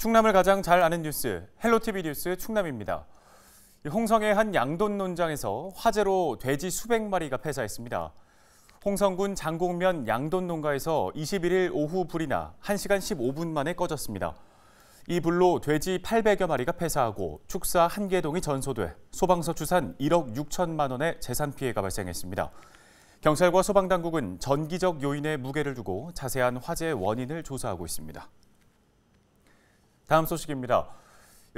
충남을 가장 잘 아는 뉴스, 헬로티비 뉴스 충남입니다. 홍성의 한 양돈 농장에서 화재로 돼지 수백 마리가 폐사했습니다. 홍성군 장곡면 양돈 농가에서 21일 오후 불이 나 1시간 15분 만에 꺼졌습니다. 이 불로 돼지 800여 마리가 폐사하고 축사 1개동이 전소돼 소방서 추산 1억 6천만 원의 재산 피해가 발생했습니다. 경찰과 소방당국은 전기적 요인에 무게를 두고 자세한 화재의 원인을 조사하고 있습니다. 다음 소식입니다.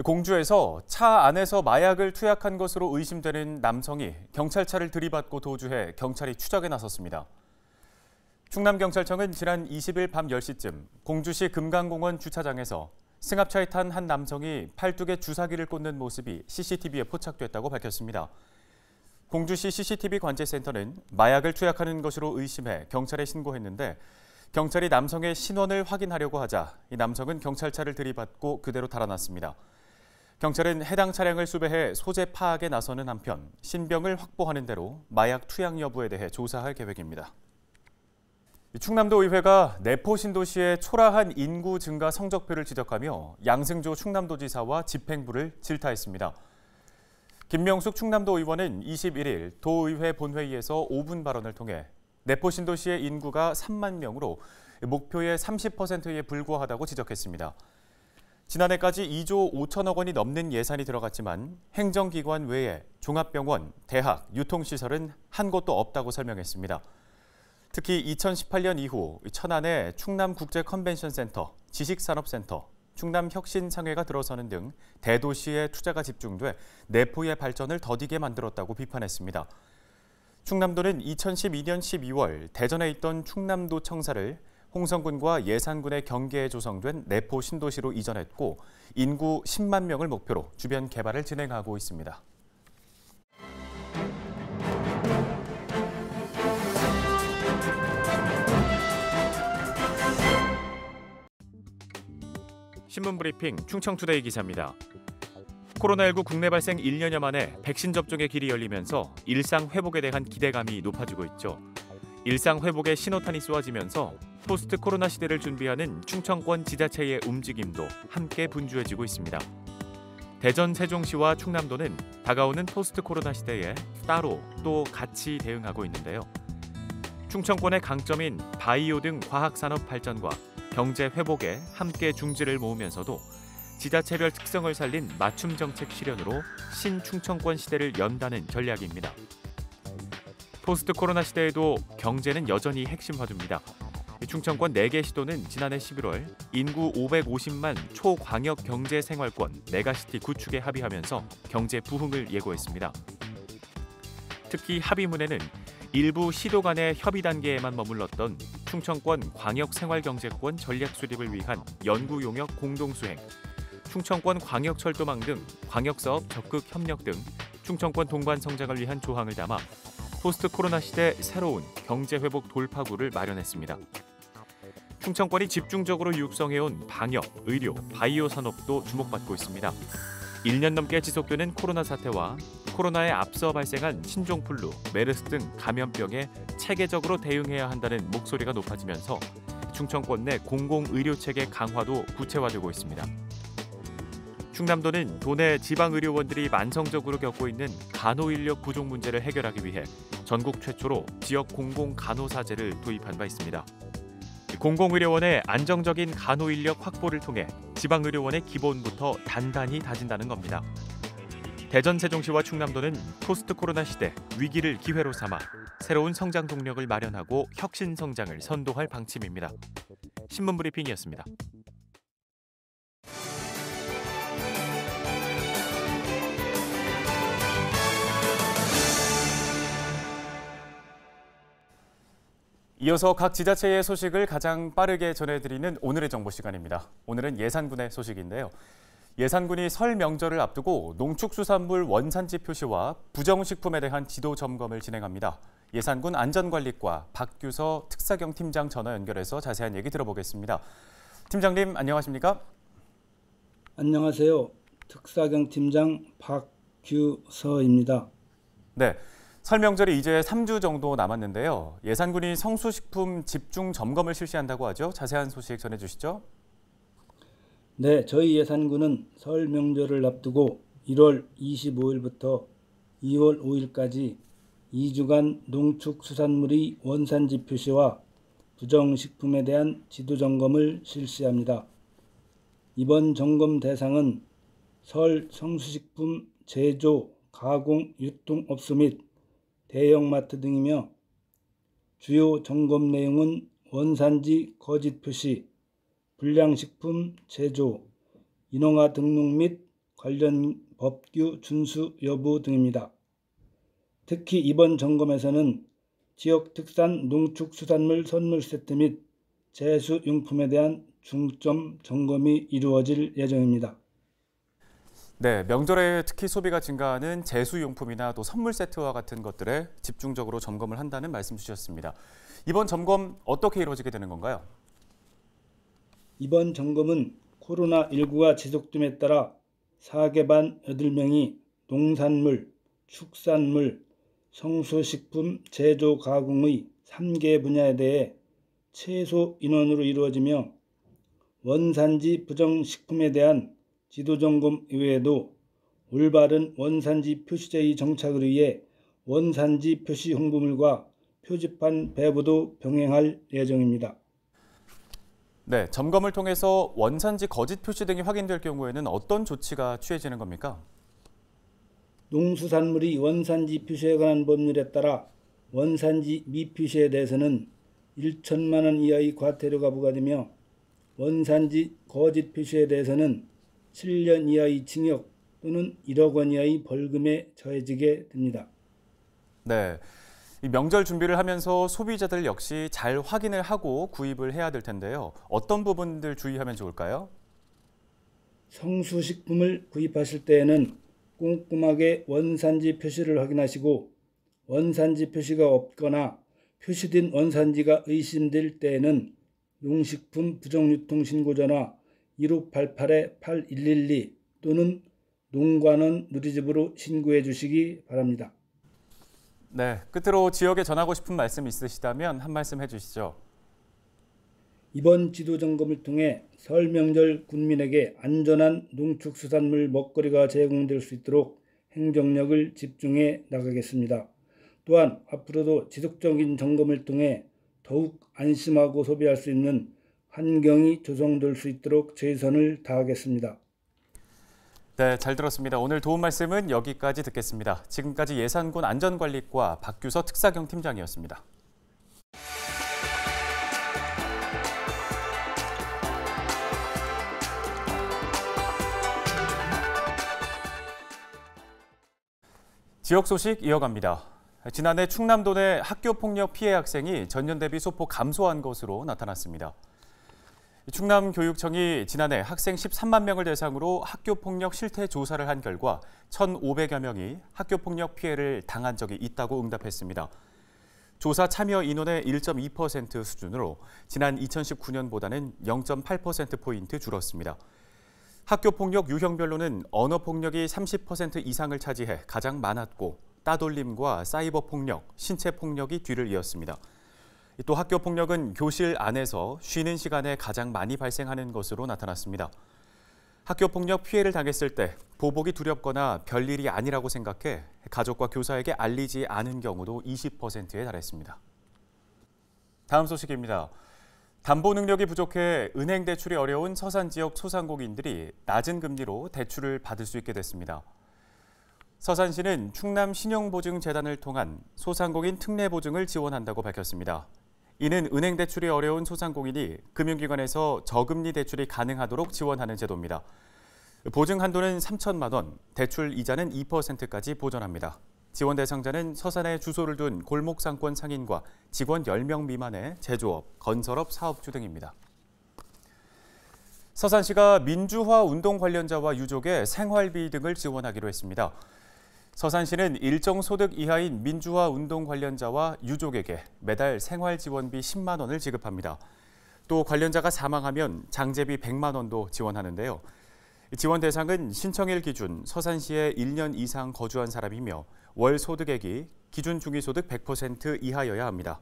공주에서 차 안에서 마약을 투약한 것으로 의심되는 남성이 경찰차를 들이받고 도주해 경찰이 추적에 나섰습니다. 충남경찰청은 지난 20일 밤 10시쯤 공주시 금강공원 주차장에서 승합차에 탄 한 남성이 팔뚝에 주사기를 꽂는 모습이 CCTV에 포착됐다고 밝혔습니다. 공주시 CCTV 관제센터는 마약을 투약하는 것으로 의심해 경찰에 신고했는데 경찰이 남성의 신원을 확인하려고 하자 이 남성은 경찰차를 들이받고 그대로 달아났습니다. 경찰은 해당 차량을 수배해 소재 파악에 나서는 한편 신병을 확보하는 대로 마약 투약 여부에 대해 조사할 계획입니다. 충남도 의회가 내포 신도시의 초라한 인구 증가 성적표를 지적하며 양승조 충남도지사와 집행부를 질타했습니다. 김명숙 충남도 의원은 21일 도의회 본회의에서 5분 발언을 통해 내포 신도시의 인구가 3만 명으로 목표의 30%에 불과하다고 지적했습니다. 지난해까지 2조 5천억 원이 넘는 예산이 들어갔지만 행정기관 외에 종합병원, 대학, 유통시설은 한 곳도 없다고 설명했습니다. 특히 2018년 이후 천안의 충남국제컨벤션센터, 지식산업센터, 충남혁신상회가 들어서는 등 대도시에 투자가 집중돼 내포의 발전을 더디게 만들었다고 비판했습니다. 충남도는 2012년 12월 대전에 있던 충남도청사를 홍성군과 예산군의 경계에 조성된 내포 신도시로 이전했고 인구 10만 명을 목표로 주변 개발을 진행하고 있습니다. 신문브리핑 충청투데이 기자입니다. 코로나19 국내 발생 1년여 만에 백신 접종의 길이 열리면서 일상 회복에 대한 기대감이 높아지고 있죠. 일상 회복의 신호탄이 쏘아지면서 포스트 코로나 시대를 준비하는 충청권 지자체의 움직임도 함께 분주해지고 있습니다. 대전, 세종시와 충남도는 다가오는 포스트 코로나 시대에 따로 또 같이 대응하고 있는데요. 충청권의 강점인 바이오 등 과학산업 발전과 경제 회복에 함께 중지를 모으면서도 지자체별 특성을 살린 맞춤 정책 실현으로 신충청권 시대를 연다는 전략입니다. 포스트 코로나 시대에도 경제는 여전히 핵심 화두입니다. 충청권 4개 시도는 지난해 11월 인구 550만 초광역 경제생활권 메가시티 구축에 합의하면서 경제 부흥을 예고했습니다. 특히 합의문에는 일부 시도 간의 협의 단계에만 머물렀던 충청권 광역생활경제권 전략 수립을 위한 연구 용역 공동수행, 충청권 광역철도망 등 광역사업 적극 협력 등 충청권 동반 성장을 위한 조항을 담아 포스트 코로나 시대 새로운 경제회복 돌파구를 마련했습니다. 충청권이 집중적으로 육성해온 방역, 의료, 바이오 산업도 주목받고 있습니다. 1년 넘게 지속되는 코로나 사태와 코로나에 앞서 발생한 신종플루, 메르스 등 감염병에 체계적으로 대응해야 한다는 목소리가 높아지면서 충청권 내 공공의료체계 강화도 구체화되고 있습니다. 충남도는 도내 지방의료원들이 만성적으로 겪고 있는 간호인력 부족 문제를 해결하기 위해 전국 최초로 지역 공공간호사제를 도입한 바 있습니다. 공공의료원의 안정적인 간호인력 확보를 통해 지방의료원의 기본부터 단단히 다진다는 겁니다. 대전, 세종시와 충남도는 포스트 코로나 시대 위기를 기회로 삼아 새로운 성장 동력을 마련하고 혁신 성장을 선도할 방침입니다. 신문브리핑이었습니다. 이어서 각 지자체의 소식을 가장 빠르게 전해드리는 오늘의 정보 시간입니다. 오늘은 예산군의 소식인데요. 예산군이 설 명절을 앞두고 농축수산물 원산지 표시와 부정식품에 대한 지도 점검을 진행합니다. 예산군 안전관리과 박규서 특사경 팀장 전화 연결해서 자세한 얘기 들어보겠습니다. 팀장님 안녕하십니까? 안녕하세요. 특사경 팀장 박규서입니다. 네. 설 명절이 이제 3주 정도 남았는데요. 예산군이 성수식품 집중 점검을 실시한다고 하죠. 자세한 소식 전해주시죠. 네, 저희 예산군은 설 명절을 앞두고 1월 25일부터 2월 5일까지 2주간 농축수산물의 원산지 표시와 부정식품에 대한 지도 점검을 실시합니다. 이번 점검 대상은 설 성수식품 제조, 가공, 유통업소 및 대형마트 등이며 주요 점검 내용은 원산지 거짓 표시, 불량식품 제조, 인허가 등록 및 관련 법규 준수 여부 등입니다. 특히 이번 점검에서는 지역 특산 농축수산물 선물 세트 및 제수용품에 대한 중점 점검이 이루어질 예정입니다. 네, 명절에 특히 소비가 증가하는 제수용품이나 또 선물 세트와 같은 것들에 집중적으로 점검을 한다는 말씀 주셨습니다. 이번 점검 어떻게 이루어지게 되는 건가요? 이번 점검은 코로나19가 지속됨에 따라 4개 반 8명이 농산물, 축산물, 성수식품 제조 가공의 3개 분야에 대해 최소 인원으로 이루어지며 원산지 부정식품에 대한 지도점검 이외에도 올바른 원산지 표시제의 정착을 위해 원산지 표시 홍보물과 표지판 배부도 병행할 예정입니다. 네, 점검을 통해서 원산지 거짓 표시 등이 확인될 경우에는 어떤 조치가 취해지는 겁니까? 농수산물의 원산지 표시에 관한 법률에 따라 원산지 미표시에 대해서는 1천만 원 이하의 과태료가 부과되며 원산지 거짓 표시에 대해서는 7년 이하의 징역 또는 1억 원 이하의 벌금에 처해지게 됩니다. 네, 이 명절 준비를 하면서 소비자들 역시 잘 확인을 하고 구입을 해야 될 텐데요. 어떤 부분들 주의하면 좋을까요? 성수식품을 구입하실 때에는 꼼꼼하게 원산지 표시를 확인하시고 원산지 표시가 없거나 표시된 원산지가 의심될 때에는 농식품 부정유통신고전화 1588-8112 또는 농관원 누리집으로 신고해 주시기 바랍니다. 네, 끝으로 지역에 전하고 싶은 말씀 있으시다면 한 말씀 해주시죠. 이번 지도 점검을 통해 설 명절 국민에게 안전한 농축수산물 먹거리가 제공될 수 있도록 행정력을 집중해 나가겠습니다. 또한 앞으로도 지속적인 점검을 통해 더욱 안심하고 소비할 수 있는 환경이 조성될 수 있도록 최선을 다하겠습니다. 네, 잘 들었습니다. 오늘 도움 말씀은 여기까지 듣겠습니다. 지금까지 예산군 안전관리과 박규서 특사경 팀장이었습니다. 지역 소식 이어갑니다. 지난해 충남도 내 학교폭력 피해 학생이 전년 대비 소폭 감소한 것으로 나타났습니다. 충남교육청이 지난해 학생 13만 명을 대상으로 학교폭력 실태 조사를 한 결과 1,500여 명이 학교폭력 피해를 당한 적이 있다고 응답했습니다. 조사 참여 인원의 1.2% 수준으로 지난 2019년보다는 0.8%포인트 줄었습니다. 학교폭력 유형별로는 언어폭력이 30% 이상을 차지해 가장 많았고 따돌림과 사이버폭력, 신체폭력이 뒤를 이었습니다. 또 학교폭력은 교실 안에서 쉬는 시간에 가장 많이 발생하는 것으로 나타났습니다. 학교폭력 피해를 당했을 때 보복이 두렵거나 별일이 아니라고 생각해 가족과 교사에게 알리지 않은 경우도 20%에 달했습니다. 다음 소식입니다. 담보 능력이 부족해 은행 대출이 어려운 서산 지역 소상공인들이 낮은 금리로 대출을 받을 수 있게 됐습니다. 서산시는 충남신용보증재단을 통한 소상공인 특례보증을 지원한다고 밝혔습니다. 이는 은행 대출이 어려운 소상공인이 금융기관에서 저금리 대출이 가능하도록 지원하는 제도입니다. 보증 한도는 3천만 원, 대출 이자는 2%까지 보전합니다. 지원 대상자는 서산에 주소를 둔 골목상권 상인과 직원 10명 미만의 제조업, 건설업 사업주 등입니다. 서산시가 민주화 운동 관련자와 유족의 생활비 등을 지원하기로 했습니다. 서산시는 일정 소득 이하인 민주화 운동 관련자와 유족에게 매달 생활지원비 10만 원을 지급합니다. 또 관련자가 사망하면 장제비 100만 원도 지원하는데요. 지원 대상은 신청일 기준 서산시에 1년 이상 거주한 사람이며 월 소득액이 기준 중위소득 100% 이하여야 합니다.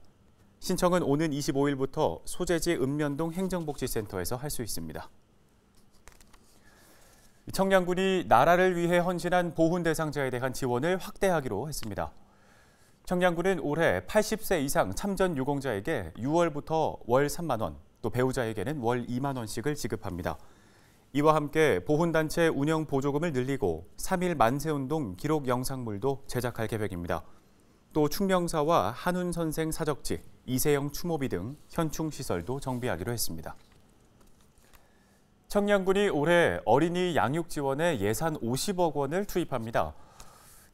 신청은 오는 25일부터 소재지 읍면동 행정복지센터에서 할 수 있습니다. 청량군이 나라를 위해 헌신한 보훈 대상자에 대한 지원을 확대하기로 했습니다. 청량군은 올해 80세 이상 참전 유공자에게 6월부터 월 3만 원, 또 배우자에게는 월 2만 원씩을 지급합니다. 이와 함께 보훈단체 운영 보조금을 늘리고 3.1 만세운동 기록 영상물도 제작할 계획입니다. 또 충명사와 한운선생 사적지, 이세영 추모비 등 현충시설도 정비하기로 했습니다. 청량군이 올해 어린이 양육 지원에 예산 50억 원을 투입합니다.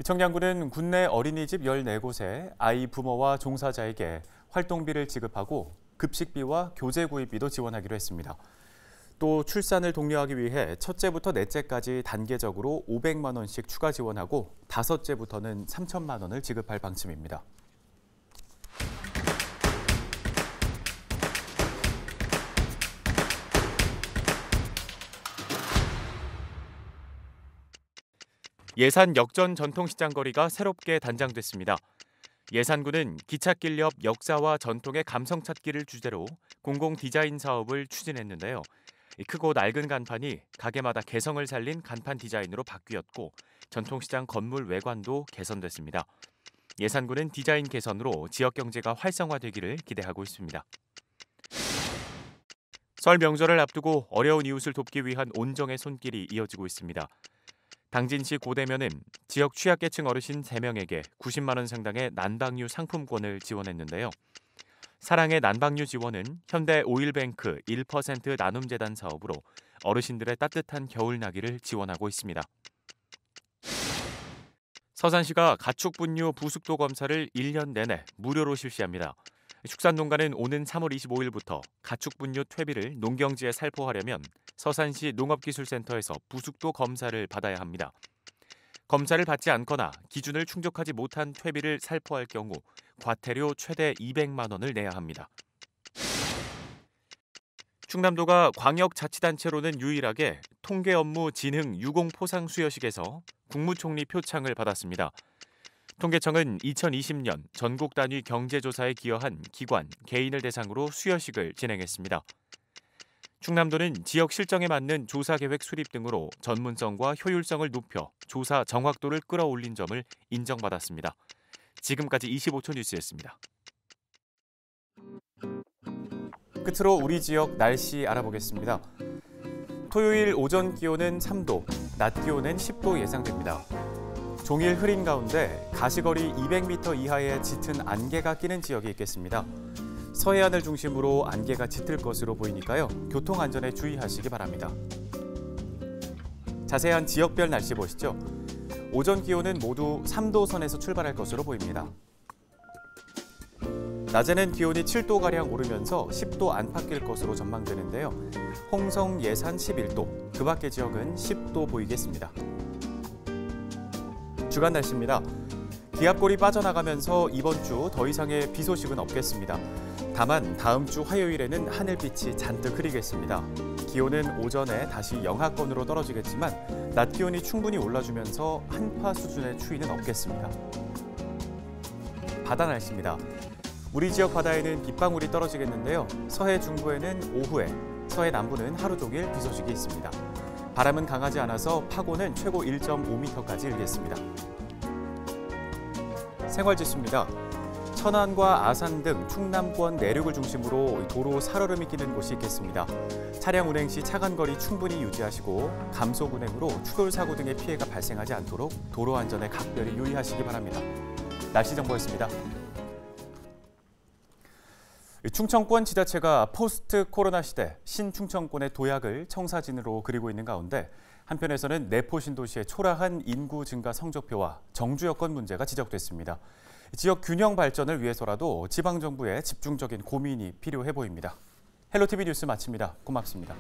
청량군은 군내 어린이집 14곳에 아이 부모와 종사자에게 활동비를 지급하고 급식비와 교재 구입비도 지원하기로 했습니다. 또 출산을 독려하기 위해 첫째부터 넷째까지 단계적으로 500만 원씩 추가 지원하고 다섯째부터는 3천만 원을 지급할 방침입니다. 예산 역전 전통시장 거리가 새롭게 단장됐습니다. 예산군은 기찻길 옆 역사와 전통의 감성 찾기를 주제로 공공 디자인 사업을 추진했는데요. 크고 낡은 간판이 가게마다 개성을 살린 간판 디자인으로 바뀌었고 전통시장 건물 외관도 개선됐습니다. 예산군은 디자인 개선으로 지역 경제가 활성화되기를 기대하고 있습니다. 설 명절을 앞두고 어려운 이웃을 돕기 위한 온정의 손길이 이어지고 있습니다. 당진시 고대면은 지역 취약계층 어르신 3명에게 90만 원 상당의 난방유 상품권을 지원했는데요. 사랑의 난방유 지원은 현대 오일뱅크 1% 나눔재단 사업으로 어르신들의 따뜻한 겨울나기를 지원하고 있습니다. 서산시가 가축분유 부숙도 검사를 1년 내내 무료로 실시합니다. 축산농가는 오는 3월 25일부터 가축분유 퇴비를 농경지에 살포하려면 서산시 농업기술센터에서 부숙도 검사를 받아야 합니다. 검사를 받지 않거나 기준을 충족하지 못한 퇴비를 살포할 경우 과태료 최대 200만 원을 내야 합니다. 충남도가 광역자치단체로는 유일하게 통계업무진흥 유공포상 수여식에서 국무총리 표창을 받았습니다. 통계청은 2020년 전국 단위 경제조사에 기여한 기관, 개인을 대상으로 수여식을 진행했습니다. 충남도는 지역 실정에 맞는 조사계획 수립 등으로 전문성과 효율성을 높여 조사 정확도를 끌어올린 점을 인정받았습니다. 지금까지 25초 뉴스였습니다. 끝으로 우리 지역 날씨 알아보겠습니다. 토요일 오전 기온은 3도, 낮 기온은 10도 예상됩니다. 종일 흐린 가운데 가시거리 200m 이하의 짙은 안개가 끼는 지역이 있겠습니다. 서해안을 중심으로 안개가 짙을 것으로 보이니까요. 교통안전에 주의하시기 바랍니다. 자세한 지역별 날씨 보시죠. 오전 기온은 모두 3도 선에서 출발할 것으로 보입니다. 낮에는 기온이 7도가량 오르면서 10도 안팎일 것으로 전망되는데요. 홍성, 예산 11도, 그 밖의 지역은 10도 보이겠습니다. 주간 날씨입니다. 기압골이 빠져나가면서 이번 주 더 이상의 비 소식은 없겠습니다. 다만 다음 주 화요일에는 하늘빛이 잔뜩 흐리겠습니다. 기온은 오전에 다시 영하권으로 떨어지겠지만 낮 기온이 충분히 올라주면서 한파 수준의 추위는 없겠습니다. 바다 날씨입니다. 우리 지역 바다에는 빗방울이 떨어지겠는데요. 서해 중부에는 오후에, 서해 남부는 하루 종일 비 소식이 있습니다. 바람은 강하지 않아서 파고는 최고 1.5m까지 일겠습니다. 생활지수입니다. 천안과 아산 등 충남권 내륙을 중심으로 도로 살얼음이 끼는 곳이 있겠습니다. 차량 운행 시 차간거리 충분히 유지하시고 감속 운행으로 추돌 사고 등의 피해가 발생하지 않도록 도로 안전에 각별히 유의하시기 바랍니다. 날씨 정보였습니다. 충청권 지자체가 포스트 코로나 시대 신충청권의 도약을 청사진으로 그리고 있는 가운데 한편에서는 내포 신도시의 초라한 인구 증가 성적표와 정주 여건 문제가 지적됐습니다. 지역 균형 발전을 위해서라도 지방정부의 집중적인 고민이 필요해 보입니다. 헬로티비 뉴스 마칩니다. 고맙습니다.